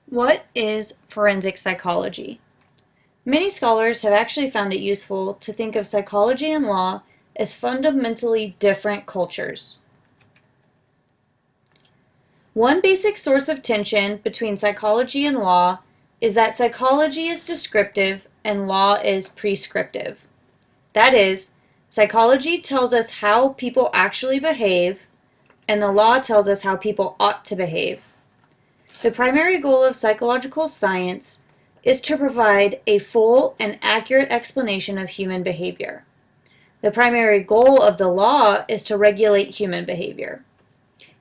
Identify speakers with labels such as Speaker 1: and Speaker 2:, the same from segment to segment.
Speaker 1: What is forensic psychology? Many scholars have actually found it useful to think of psychology and law as fundamentally different cultures. One basic source of tension between psychology and law is that psychology is descriptive and law is prescriptive. That is, psychology tells us how people actually behave, and the law tells us how people ought to behave. The primary goal of psychological science is to provide a full and accurate explanation of human behavior. The primary goal of the law is to regulate human behavior.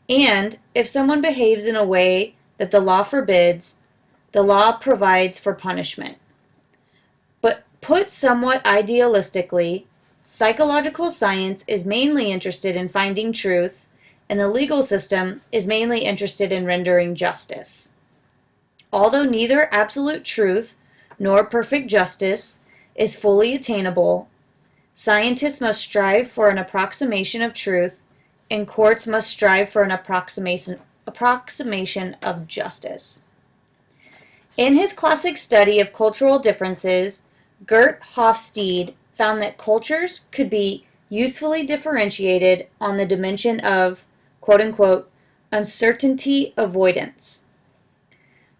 Speaker 1: And if someone behaves in a way that the law forbids, the law provides for punishment. But put somewhat idealistically, psychological science is mainly interested in finding truth, and the legal system is mainly interested in rendering justice. Although neither absolute truth nor perfect justice is fully attainable, scientists must strive for an approximation of truth, and courts must strive for an approximation of justice. In his classic study of cultural differences, Gert Hofstede found that cultures could be usefully differentiated on the dimension of, quote-unquote, uncertainty avoidance.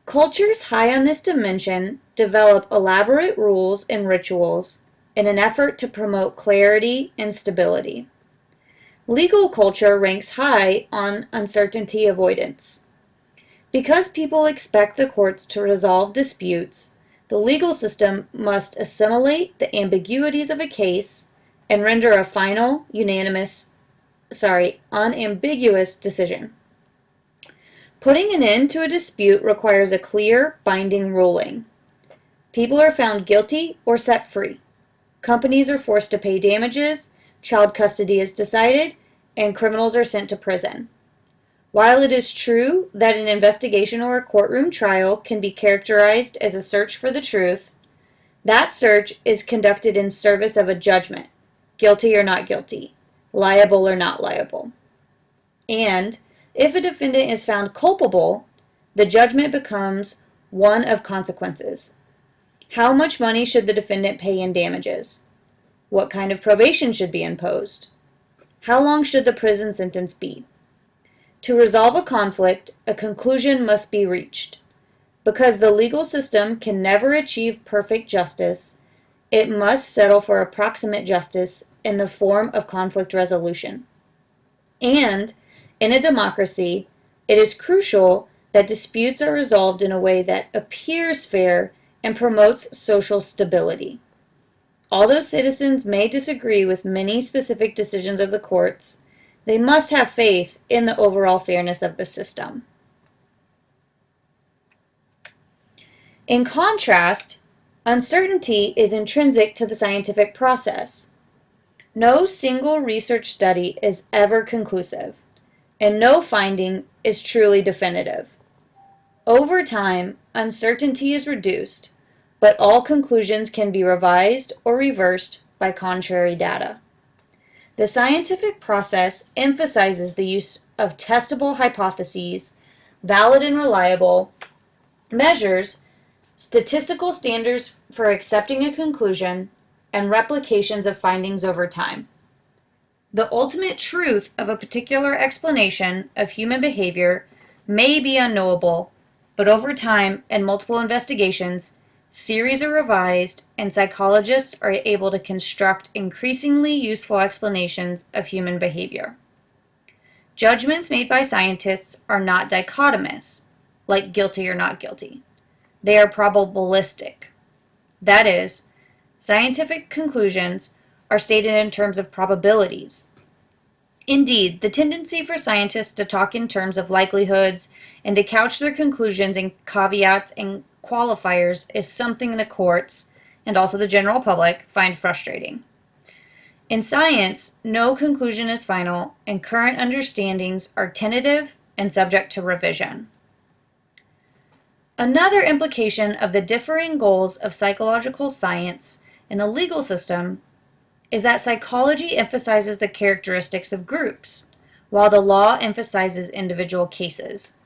Speaker 1: Cultures high on this dimension develop elaborate rules and rituals in an effort to promote clarity and stability. Legal culture ranks high on uncertainty avoidance. Because people expect the courts to resolve disputes, the legal system must assimilate the ambiguities of a case and render a final, unambiguous decision. Putting an end to a dispute requires a clear, binding ruling. People are found guilty or set free. Companies are forced to pay damages, child custody is decided, and criminals are sent to prison. While it is true that an investigation or a courtroom trial can be characterized as a search for the truth, that search is conducted in service of a judgment, guilty or not guilty, liable or not liable. And if a defendant is found culpable, the judgment becomes one of consequences. How much money should the defendant pay in damages? What kind of probation should be imposed? How long should the prison sentence be? To resolve a conflict, a conclusion must be reached. Because the legal system can never achieve perfect justice, it must settle for approximate justice in the form of conflict resolution. And, in a democracy, it is crucial that disputes are resolved in a way that appears fair and promotes social stability. Although citizens may disagree with many specific decisions of the courts, they must have faith in the overall fairness of the system. In contrast, uncertainty is intrinsic to the scientific process. No single research study is ever conclusive, and no finding is truly definitive. Over time, uncertainty is reduced, but all conclusions can be revised or reversed by contrary data. The scientific process emphasizes the use of testable hypotheses, valid and reliable measures, statistical standards for accepting a conclusion, and replications of findings over time. The ultimate truth of a particular explanation of human behavior may be unknowable, but over time and multiple investigations, theories are revised, and psychologists are able to construct increasingly useful explanations of human behavior. Judgments made by scientists are not dichotomous, like guilty or not guilty. They are probabilistic. That is, scientific conclusions are stated in terms of probabilities. Indeed, the tendency for scientists to talk in terms of likelihoods and to couch their conclusions in caveats and qualifiers is something the courts, and also the general public, find frustrating. In science, no conclusion is final, and current understandings are tentative and subject to revision. Another implication of the differing goals of psychological science and the legal system is that psychology emphasizes the characteristics of groups, while the law emphasizes individual cases.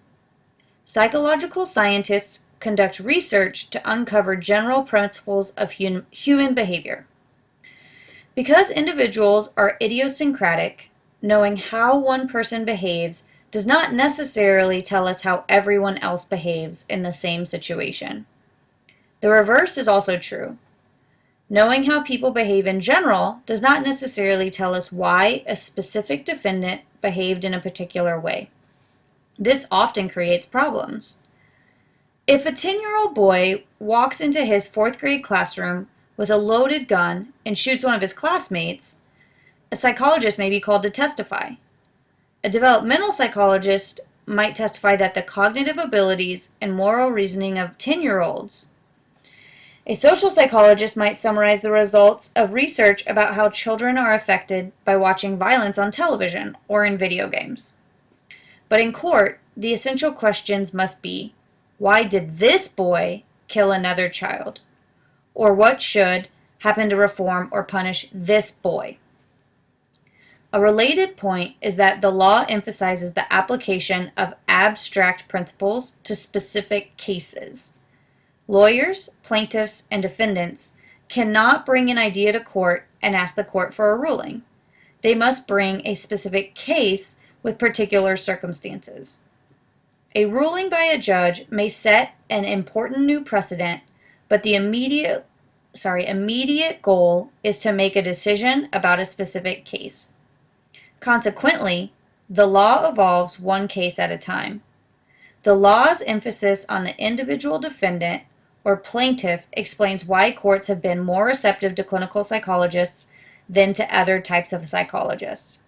Speaker 1: Psychological scientists conduct research to uncover general principles of human behavior. Because individuals are idiosyncratic, knowing how one person behaves does not necessarily tell us how everyone else behaves in the same situation. The reverse is also true. Knowing how people behave in general does not necessarily tell us why a specific defendant behaved in a particular way. This often creates problems. If a 10-year-old boy walks into his 4th grade classroom with a loaded gun and shoots one of his classmates, a psychologist may be called to testify. A developmental psychologist might testify that the cognitive abilities and moral reasoning of 10-year-olds. A social psychologist might summarize the results of research about how children are affected by watching violence on television or in video games. But in court, the essential questions must be, why did this boy kill another child? Or what should happen to reform or punish this boy? A related point is that the law emphasizes the application of abstract principles to specific cases. Lawyers, plaintiffs, and defendants cannot bring an idea to court and ask the court for a ruling. They must bring a specific case with particular circumstances. A ruling by a judge may set an important new precedent, but the immediate goal is to make a decision about a specific case. Consequently, the law evolves one case at a time. The law's emphasis on the individual defendant or plaintiff explains why courts have been more receptive to clinical psychologists than to other types of psychologists.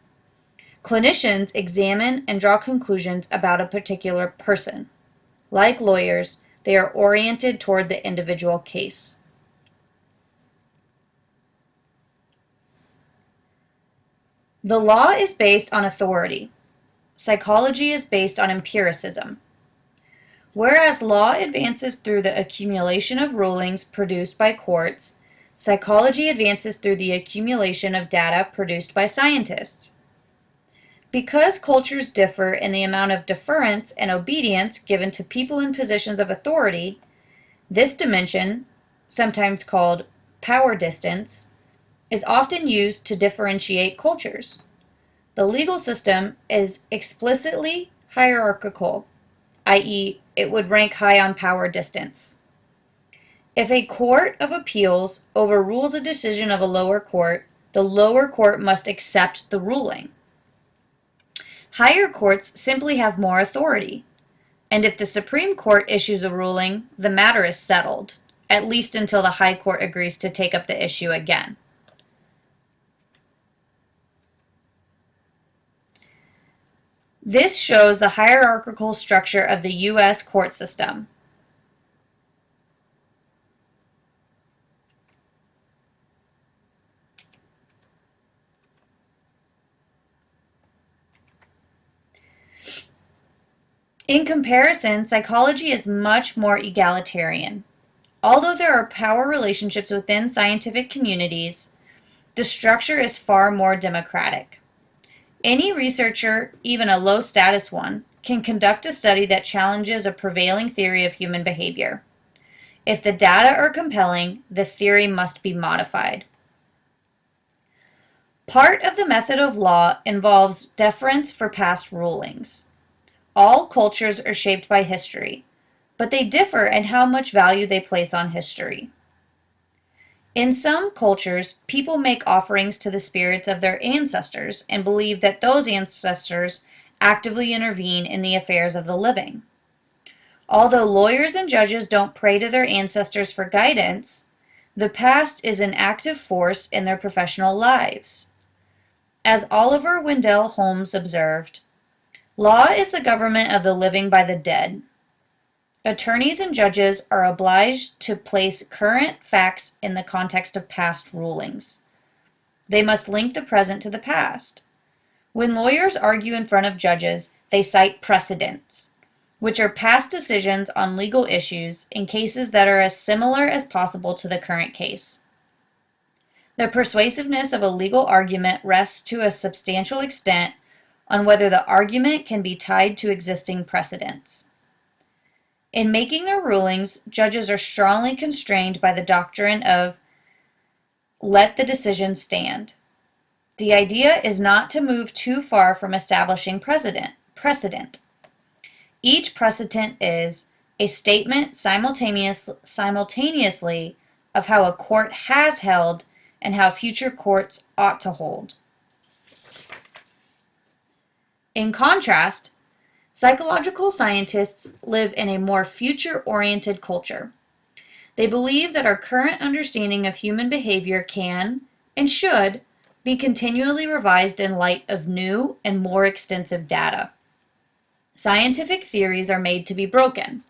Speaker 1: Clinicians examine and draw conclusions about a particular person. Like lawyers, they are oriented toward the individual case. The law is based on authority. Psychology is based on empiricism. Whereas law advances through the accumulation of rulings produced by courts, psychology advances through the accumulation of data produced by scientists. Because cultures differ in the amount of deference and obedience given to people in positions of authority, this dimension, sometimes called power distance, is often used to differentiate cultures. The legal system is explicitly hierarchical, i.e., it would rank high on power distance. If a court of appeals overrules a decision of a lower court, the lower court must accept the ruling. Higher courts simply have more authority, and if the Supreme Court issues a ruling, the matter is settled, at least until the High Court agrees to take up the issue again. This shows the hierarchical structure of the U.S. court system. In comparison, psychology is much more egalitarian. Although there are power relationships within scientific communities, the structure is far more democratic. Any researcher, even a low-status one, can conduct a study that challenges a prevailing theory of human behavior. If the data are compelling, the theory must be modified. Part of the method of law involves deference for past rulings. All cultures are shaped by history, but they differ in how much value they place on history. In some cultures, people make offerings to the spirits of their ancestors and believe that those ancestors actively intervene in the affairs of the living. Although lawyers and judges don't pray to their ancestors for guidance, the past is an active force in their professional lives. As Oliver Wendell Holmes observed, law is the government of the living by the dead. Attorneys and judges are obliged to place current facts in the context of past rulings. They must link the present to the past. When lawyers argue in front of judges, they cite precedents, which are past decisions on legal issues in cases that are as similar as possible to the current case. The persuasiveness of a legal argument rests to a substantial extent on whether the argument can be tied to existing precedents. In making their rulings, judges are strongly constrained by the doctrine of let the decision stand. The idea is not to move too far from establishing precedent. Each precedent is a statement simultaneously of how a court has held and how future courts ought to hold. In contrast, psychological scientists live in a more future-oriented culture. They believe that our current understanding of human behavior can, and should, be continually revised in light of new and more extensive data. Scientific theories are made to be broken.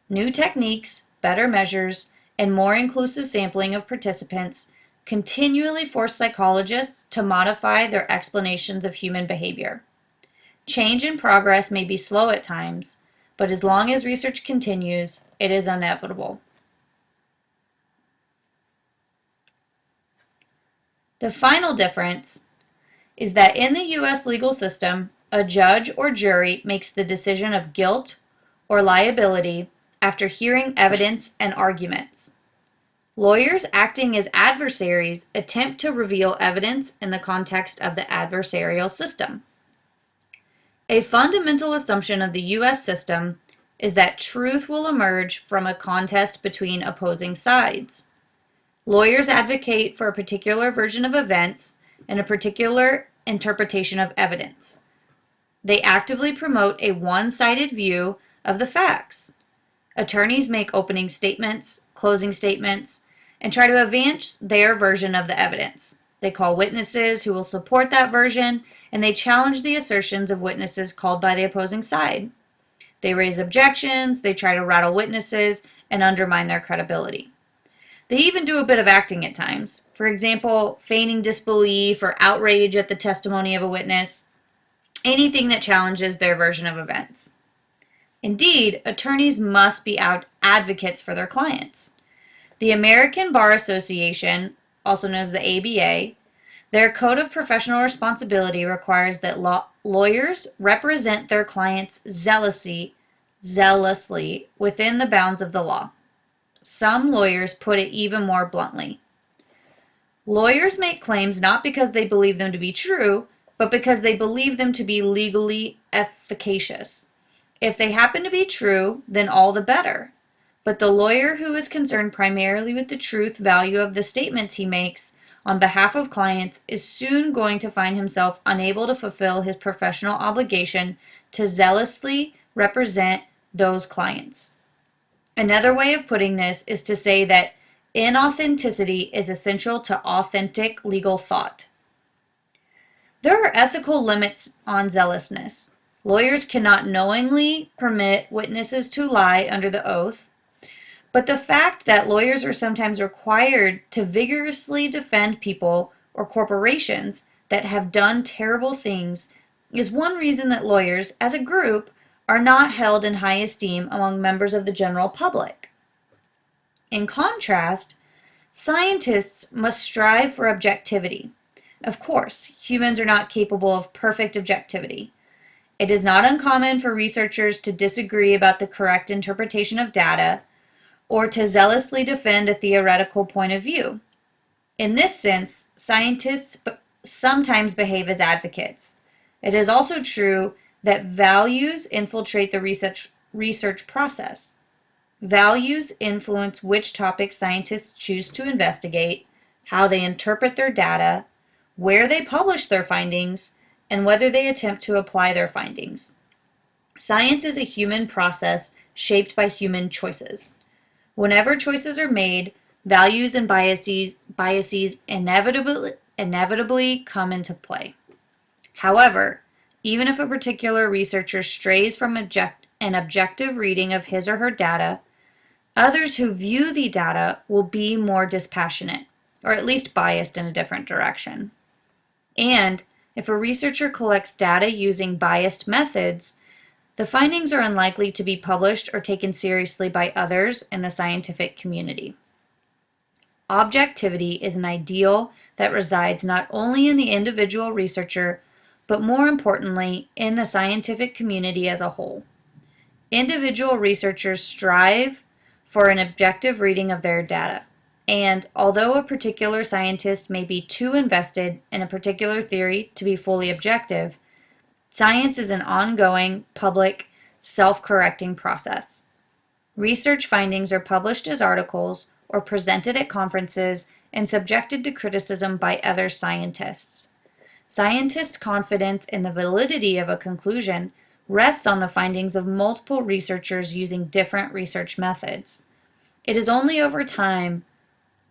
Speaker 1: New techniques, better measures, and more inclusive sampling of participants continually force psychologists to modify their explanations of human behavior. Change and progress may be slow at times, but as long as research continues, it is inevitable. The final difference is that in the U.S. legal system, a judge or jury makes the decision of guilt or liability after hearing evidence and arguments. Lawyers acting as adversaries attempt to reveal evidence in the context of the adversarial system. A fundamental assumption of the U.S. system is that truth will emerge from a contest between opposing sides. Lawyers advocate for a particular version of events and a particular interpretation of evidence. They actively promote a one-sided view of the facts. Attorneys make opening statements, closing statements, and try to advance their version of the evidence. They call witnesses who will support that version, and they challenge the assertions of witnesses called by the opposing side. They raise objections, they try to rattle witnesses, and undermine their credibility. They even do a bit of acting at times. For example, feigning disbelief or outrage at the testimony of a witness, anything that challenges their version of events. Indeed, attorneys must be advocates for their clients. The American Bar Association, also known as the ABA, their code of professional responsibility requires that lawyers represent their clients zealously within the bounds of the law. Some lawyers put it even more bluntly. Lawyers make claims not because they believe them to be true, but because they believe them to be legally efficacious. If they happen to be true, then all the better. But the lawyer who is concerned primarily with the truth value of the statements he makes on behalf of clients is soon going to find himself unable to fulfill his professional obligation to zealously represent those clients. Another way of putting this is to say that inauthenticity is essential to authentic legal thought. There are ethical limits on zealousness. Lawyers cannot knowingly permit witnesses to lie under the oath, but the fact that lawyers are sometimes required to vigorously defend people or corporations that have done terrible things is one reason that lawyers, as a group, are not held in high esteem among members of the general public. In contrast, scientists must strive for objectivity. Of course, humans are not capable of perfect objectivity. It is not uncommon for researchers to disagree about the correct interpretation of data or to zealously defend a theoretical point of view. In this sense, scientists sometimes behave as advocates. It is also true that values infiltrate the research process. Values influence which topics scientists choose to investigate, how they interpret their data, where they publish their findings, and whether they attempt to apply their findings. Science is a human process shaped by human choices. Whenever choices are made, values and biases inevitably come into play. However, even if a particular researcher strays from an objective reading of his or her data, others who view the data will be more dispassionate, or at least biased in a different direction. And if a researcher collects data using biased methods, the findings are unlikely to be published or taken seriously by others in the scientific community. Objectivity is an ideal that resides not only in the individual researcher, but more importantly, in the scientific community as a whole. Individual researchers strive for an objective reading of their data. And although a particular scientist may be too invested in a particular theory to be fully objective, science is an ongoing, public, self-correcting process. Research findings are published as articles or presented at conferences and subjected to criticism by other scientists. Scientists' confidence in the validity of a conclusion rests on the findings of multiple researchers using different research methods. It is only over time,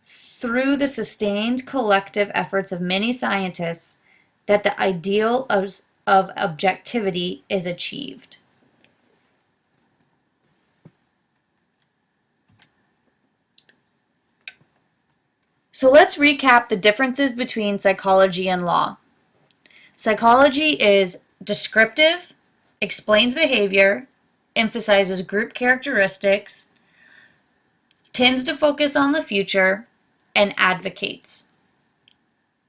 Speaker 1: through the sustained collective efforts of many scientists, that the ideal of objectivity is achieved. So let's recap the differences between psychology and law. Psychology is descriptive, explains behavior, emphasizes group characteristics, tends to focus on the future, and advocates.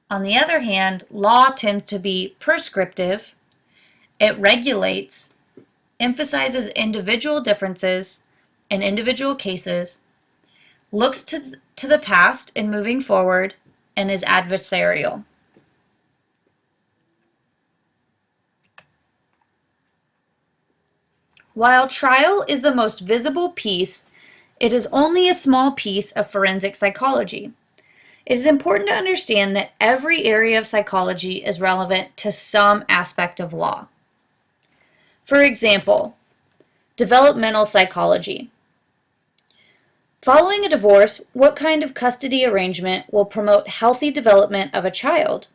Speaker 1: On the other hand, law tends to be prescriptive, it regulates, emphasizes individual differences and individual cases, looks to the past and moving forward, and is adversarial. While trial is the most visible piece, it is only a small piece of forensic psychology. It is important to understand that every area of psychology is relevant to some aspect of law. For example, developmental psychology. Following a divorce, what kind of custody arrangement will promote healthy development of a child?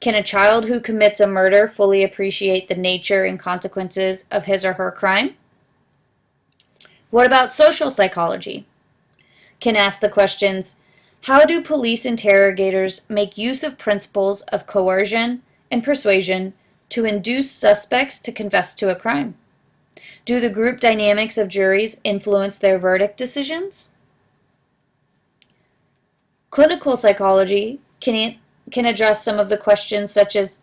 Speaker 1: Can a child who commits a murder fully appreciate the nature and consequences of his or her crime? What about social psychology? Can ask the questions, how do police interrogators make use of principles of coercion and persuasion to induce suspects to confess to a crime? Do the group dynamics of juries influence their verdict decisions? Clinical psychology can address some of the questions such as,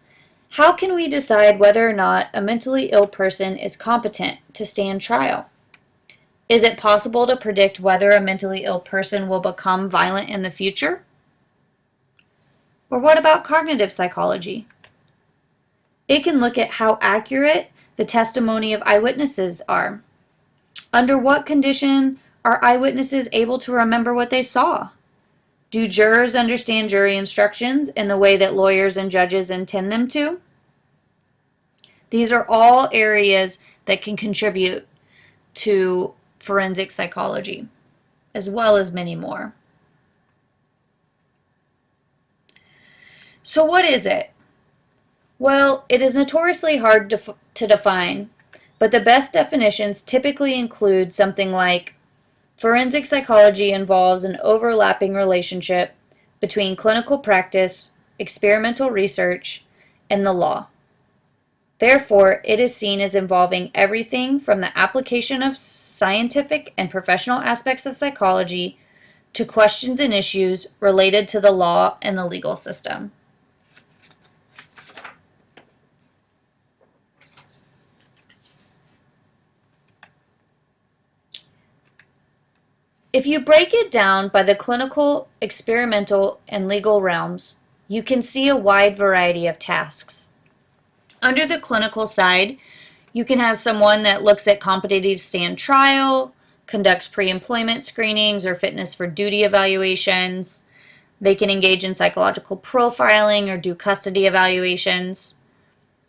Speaker 1: how can we decide whether or not a mentally ill person is competent to stand trial? Is it possible to predict whether a mentally ill person will become violent in the future? Or what about cognitive psychology? It can look at how accurate the testimony of eyewitnesses are. Under what condition are eyewitnesses able to remember what they saw? Do jurors understand jury instructions in the way that lawyers and judges intend them to? These are all areas that can contribute to forensic psychology, as well as many more. So what is it? Well, it is notoriously hard to define, but the best definitions typically include something like, forensic psychology involves an overlapping relationship between clinical practice, experimental research, and the law. Therefore, it is seen as involving everything from the application of scientific and professional aspects of psychology to questions and issues related to the law and the legal system. If you break it down by the clinical, experimental, and legal realms, you can see a wide variety of tasks. Under the clinical side, you can have someone that looks at competency to stand trial, conducts pre-employment screenings or fitness for duty evaluations. They can engage in psychological profiling or do custody evaluations.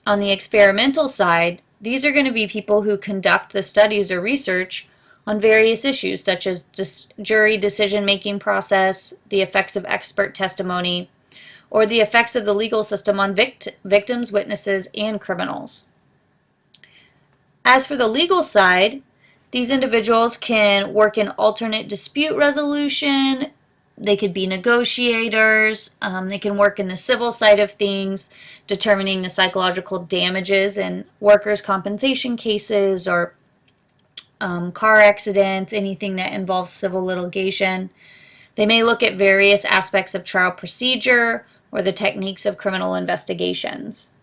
Speaker 1: On the experimental side, these are going to be people who conduct the studies or research on various issues such as jury decision-making process, the effects of expert testimony, or the effects of the legal system on victims, witnesses, and criminals. As for the legal side, these individuals can work in alternate dispute resolution, they could be negotiators, they can work in the civil side of things, determining the psychological damages in workers' compensation cases or car accidents, anything that involves civil litigation. They may look at various aspects of trial procedure or the techniques of criminal investigations.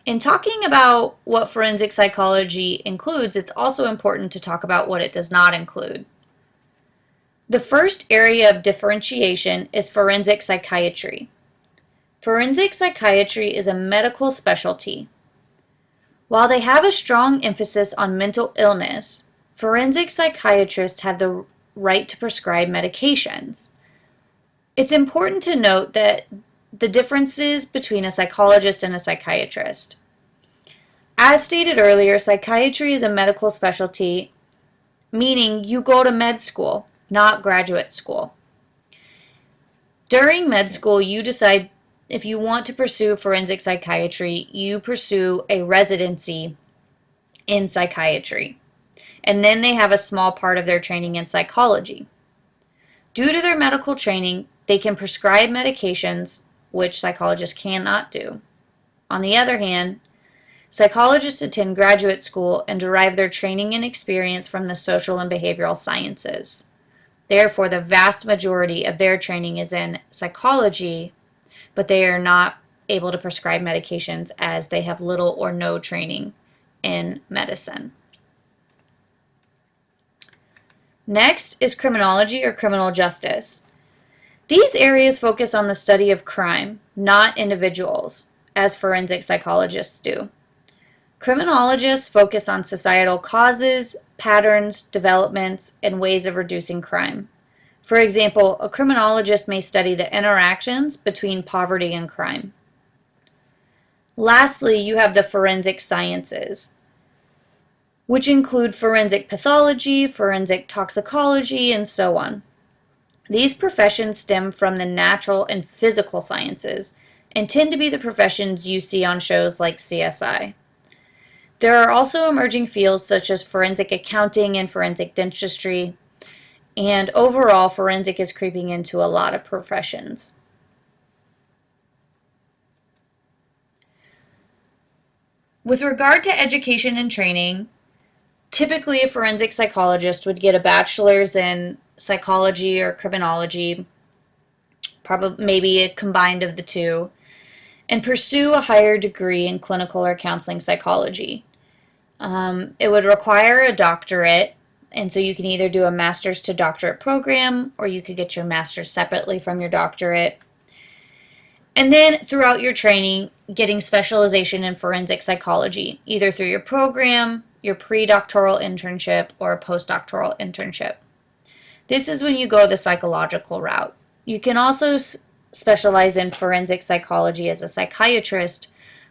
Speaker 1: In talking about what forensic psychology includes, it's also important to talk about what it does not include. The first area of differentiation is forensic psychiatry. Forensic psychiatry is a medical specialty. While they have a strong emphasis on mental illness, forensic psychiatrists have the right to prescribe medications. It's important to note that the differences between a psychologist and a psychiatrist. As stated earlier, psychiatry is a medical specialty, meaning you go to med school, not graduate school. During med school, you decide if you want to pursue forensic psychiatry, you pursue a residency in psychiatry. And then they have a small part of their training in psychology. Due to their medical training, they can prescribe medications, which psychologists cannot do. On the other hand, psychologists attend graduate school and derive their training and experience from the social and behavioral sciences. Therefore, the vast majority of their training is in psychology, but they are not able to prescribe medications as they have little or no training in medicine. Next is criminology or criminal justice. These areas focus on the study of crime, not individuals, as forensic psychologists do. Criminologists focus on societal causes, patterns, developments, and ways of reducing crime. For example, a criminologist may study the interactions between poverty and crime. Lastly, you have the forensic sciences, which include forensic pathology, forensic toxicology, and so on. These professions stem from the natural and physical sciences and tend to be the professions you see on shows like CSI. There are also emerging fields such as forensic accounting and forensic dentistry, and overall, forensic is creeping into a lot of professions. With regard to education and training, typically a forensic psychologist would get a bachelor's in psychology or criminology, probably maybe a combined of the two, and pursue a higher degree in clinical or counseling psychology. It would require a doctorate, and so you can either do a master's to doctorate program or you could get your master's separately from your doctorate. And then throughout your training, getting specialization in forensic psychology, either through your program, your pre-doctoral internship, or a postdoctoral internship. This is when you go the psychological route. You can also specialize in forensic psychology as a psychiatrist,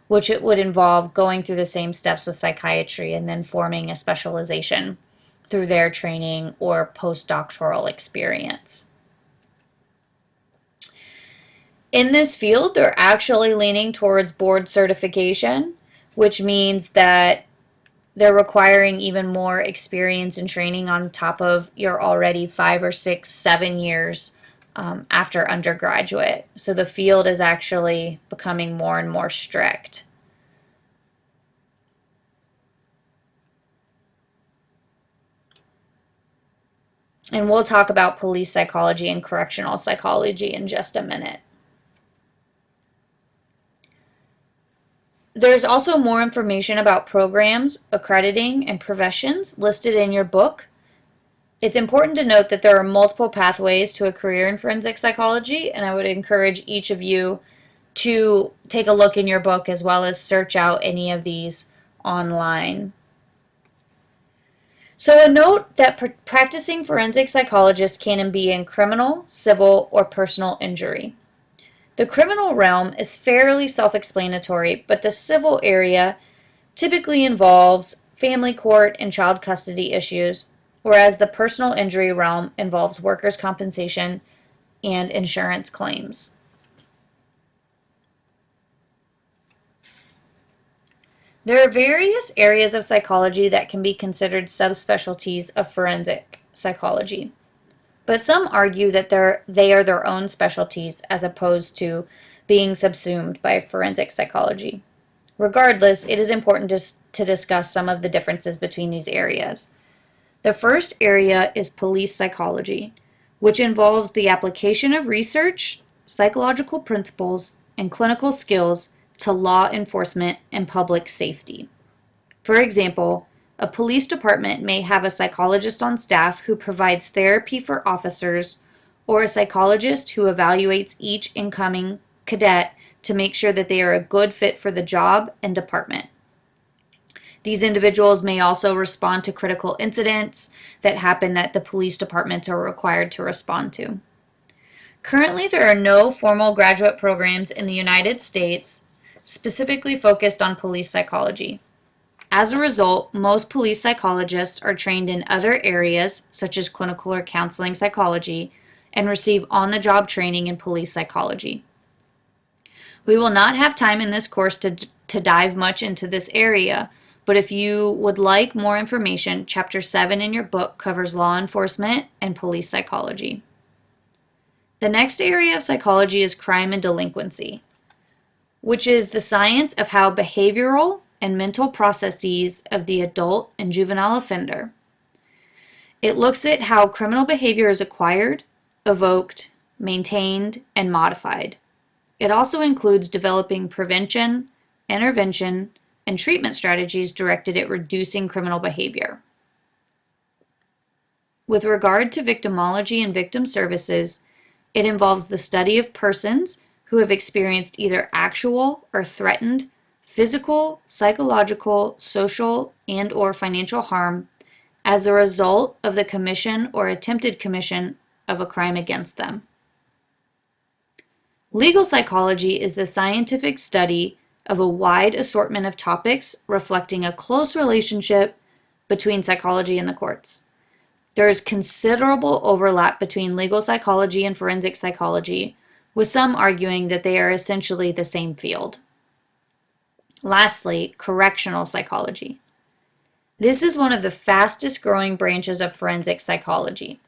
Speaker 1: which it would involve going through the same steps with psychiatry and then forming a specialization through their training or postdoctoral experience. In this field, they're actually leaning towards board certification, which means that they're requiring even more experience and training on top of your already 5 or 6, 7 years after undergraduate. So the field is actually becoming more and more strict. And we'll talk about police psychology and correctional psychology in just a minute. There's also more information about programs, accrediting, and professions listed in your book. It's important to note that there are multiple pathways to a career in forensic psychology, and I would encourage each of you to take a look in your book as well as search out any of these online. So a note that practicing forensic psychologists can be in criminal, civil, or personal injury. The criminal realm is fairly self-explanatory, but the civil area typically involves family court and child custody issues, whereas the personal injury realm involves workers' compensation and insurance claims. There are various areas of psychology that can be considered subspecialties of forensic psychology, but some argue that they are their own specialties as opposed to being subsumed by forensic psychology. Regardless, it is important to discuss some of the differences between these areas. The first area is police psychology, which involves the application of research, psychological principles, and clinical skills to law enforcement and public safety. For example, a police department may have a psychologist on staff who provides therapy for officers, or a psychologist who evaluates each incoming cadet to make sure that they are a good fit for the job and department. These individuals may also respond to critical incidents that happen that the police departments are required to respond to. Currently, there are no formal graduate programs in the United States specifically focused on police psychology. As a result, most police psychologists are trained in other areas, such as clinical or counseling psychology, and receive on-the-job training in police psychology. We will not have time in this course to dive much into this area, but if you would like more information, Chapter 7 in your book covers law enforcement and police psychology. The next area of psychology is crime and delinquency, which is the science of how behavioral and mental processes of the adult and juvenile offender. It looks at how criminal behavior is acquired, evoked, maintained, and modified. It also includes developing prevention, intervention, and treatment strategies directed at reducing criminal behavior. With regard to victimology and victim services, it involves the study of persons who have experienced either actual or threatened physical, psychological, social, and/or financial harm as a result of the commission or attempted commission of a crime against them. Legal psychology is the scientific study of a wide assortment of topics reflecting a close relationship between psychology and the courts. There is considerable overlap between legal psychology and forensic psychology, with some arguing that they are essentially the same field. Lastly, correctional psychology. This is one of the fastest growing branches of forensic psychology.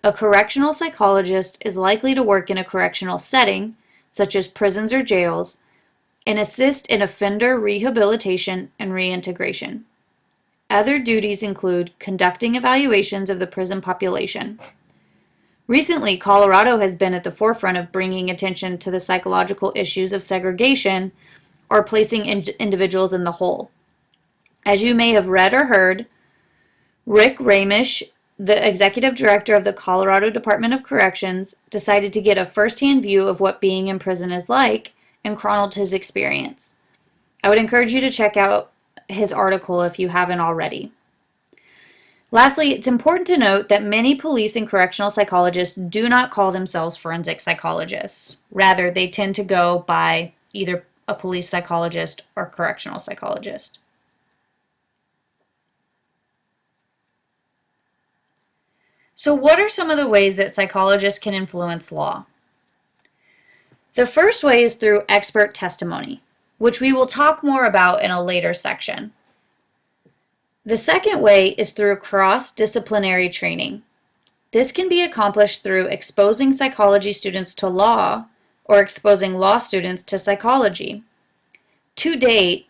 Speaker 1: A correctional psychologist is likely to work in a correctional setting, such as prisons or jails, and assist in offender rehabilitation and reintegration. Other duties include conducting evaluations of the prison population. Recently, Colorado has been at the forefront of bringing attention to the psychological issues of segregation or placing individuals in the hole. As you may have read or heard, Rick Ramish, the executive director of the Colorado Department of Corrections, decided to get a first-hand view of what being in prison is like and chronicled his experience. I would encourage you to check out his article if you haven't already. Lastly, it's important to note that many police and correctional psychologists do not call themselves forensic psychologists. Rather, they tend to go by either a police psychologist or correctional psychologist. So what are some of the ways that psychologists can influence law? The first way is through expert testimony, which we will talk more about in a later section. The second way is through cross-disciplinary training. This can be accomplished through exposing psychology students to law or exposing law students to psychology. To date,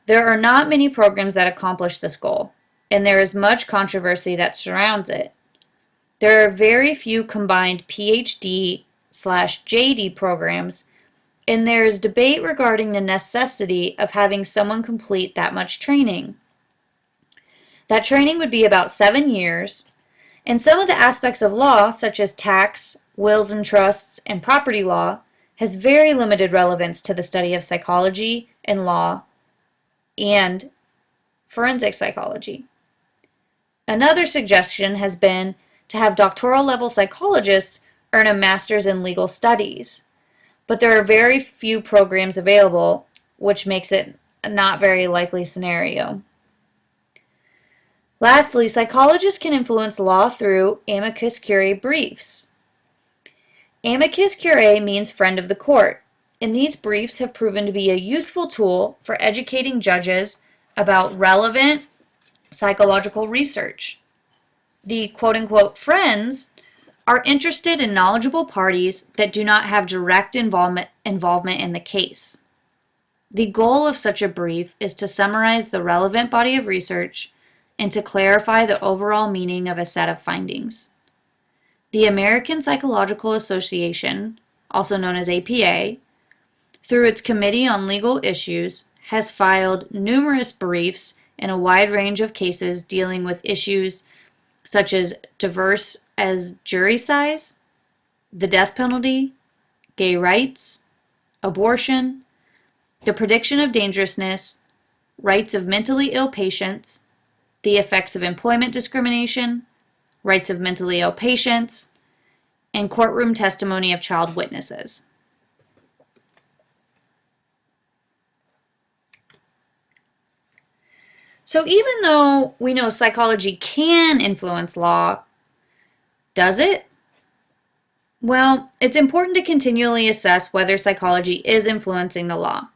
Speaker 1: there are not many programs that accomplish this goal, and there is much controversy that surrounds it. There are very few combined PhD/JD programs, and there is debate regarding the necessity of having someone complete that much training. That training would be about 7 years, and some of the aspects of law, such as tax, wills and trusts, and property law, has very limited relevance to the study of psychology and law and forensic psychology. Another suggestion has been to have doctoral level psychologists earn a master's in legal studies, but there are very few programs available, which makes it a not very likely scenario. Lastly, psychologists can influence law through amicus curiae briefs. Amicus curiae means friend of the court, and these briefs have proven to be a useful tool for educating judges about relevant psychological research. The quote-unquote friends are interested in knowledgeable parties that do not have direct involvement in the case. The goal of such a brief is to summarize the relevant body of research and to clarify the overall meaning of a set of findings. The American Psychological Association, also known as APA, through its Committee on Legal Issues, has filed numerous briefs in a wide range of cases dealing with issues such as diverse as jury size, the death penalty, gay rights, abortion, the prediction of dangerousness, rights of mentally ill patients, the effects of employment discrimination, rights of mentally ill patients, and courtroom testimony of child witnesses. So even though we know psychology can influence law, does it? Well, it's important to continually assess whether psychology is influencing the law.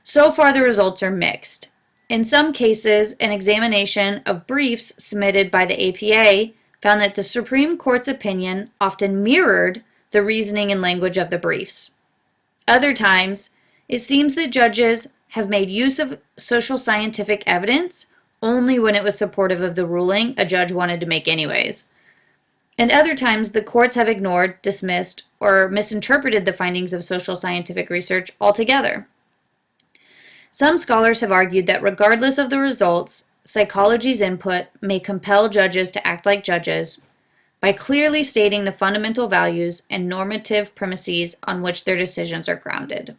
Speaker 1: So far, the results are mixed. In some cases, an examination of briefs submitted by the APA found that the Supreme Court's opinion often mirrored the reasoning and language of the briefs. Other times, it seems that judges have made use of social scientific evidence only when it was supportive of the ruling a judge wanted to make anyways. And other times, the courts have ignored, dismissed, or misinterpreted the findings of social scientific research altogether. Some scholars have argued that regardless of the results, psychology's input may compel judges to act like judges by clearly stating the fundamental values and normative premises on which their decisions are grounded.